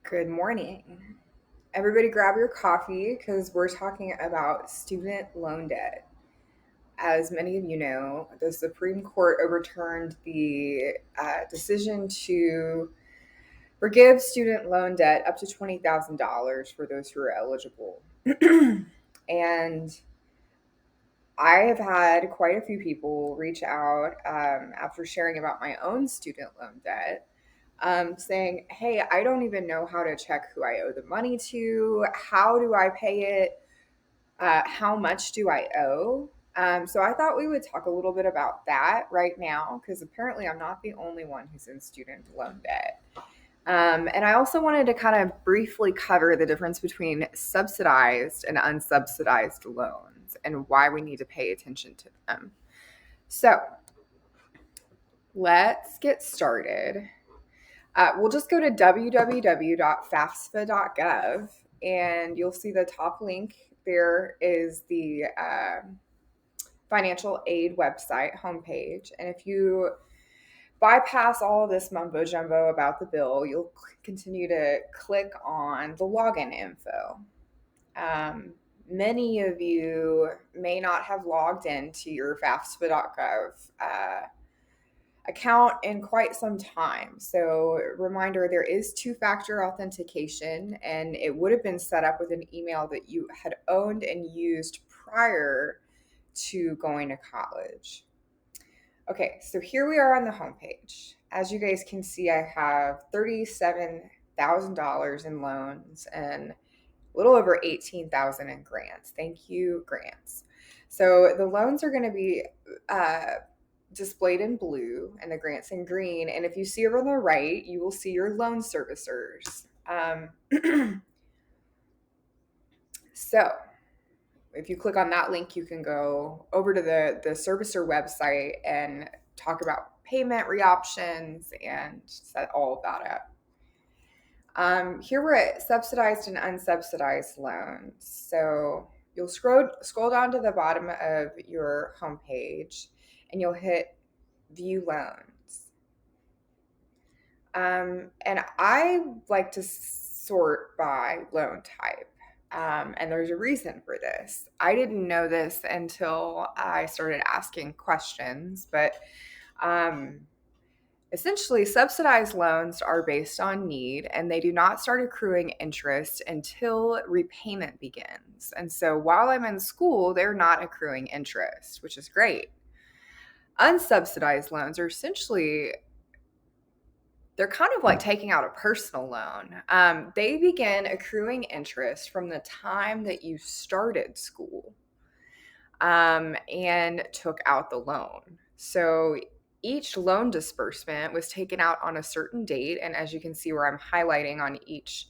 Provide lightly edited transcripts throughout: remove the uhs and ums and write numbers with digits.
Good morning. Everybody grab your coffee because we're talking about student loan debt. As many of you know, the Supreme Court overturned the decision to forgive student loan debt up to $20,000 for those who are eligible. And I have had quite a few people reach out after sharing about my own student loan debt, saying, "Hey, I don't even know how to check who I owe the money to. How do I pay it? How much do I owe?" So I thought we would talk a little bit about that right now because apparently I'm not the only one who's in student loan debt. And I also wanted to kind of briefly cover the difference between subsidized and unsubsidized loans and why we need to pay attention to them. So let's get started. We'll just go to www.fafsa.gov and you'll see the top link. There is the financial aid website homepage. And if you bypass all of this mumbo jumbo about the bill, you'll continue to click on the login info. Many of you may not have logged into your FAFSA.gov account in quite some time. So, reminder, there is two-factor authentication, and it would have been set up with an email that you had owned and used prior to going to college. Okay, so here we are on the homepage. As you guys can see, I have $37,000 in loans and a little over $18,000 in grants. Thank you, grants. So the loans are going to be displayed in blue and the grants in green. And if you see over on the right, you will see your loan servicers. So if you click on that link, you can go over to the servicer website and talk about payment reoptions and set all of that up. Here we're at subsidized and unsubsidized loans. So you'll scroll down to the bottom of your homepage and you'll hit view loans. And I like to sort by loan type. And there's a reason for this. I didn't know this until I started asking questions, but essentially, subsidized loans are based on need and they do not start accruing interest until repayment begins. And so while I'm in school, they're not accruing interest, which is great. Unsubsidized loans are essentially they're kind of like taking out a personal loan. They begin accruing interest from the time that you started school and took out the loan. So each loan disbursement was taken out on a certain date. And as you can see where I'm highlighting on each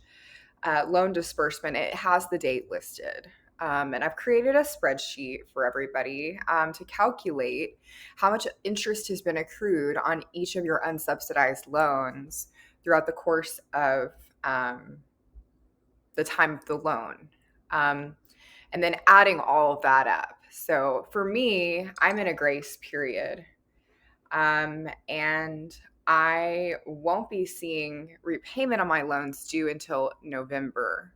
loan disbursement, it has the date listed. And I've created a spreadsheet for everybody to calculate how much interest has been accrued on each of your unsubsidized loans throughout the course of the time of the loan. And then adding all of that up. So for me, I'm in a grace period. And I won't be seeing repayment on my loans due until November.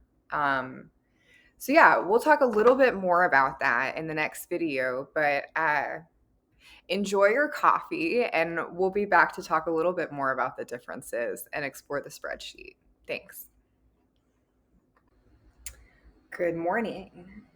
So yeah, we'll talk a little bit more about that in the next video, but enjoy your coffee and we'll be back to talk a little bit more about the differences and explore the spreadsheet. Thanks. Good morning.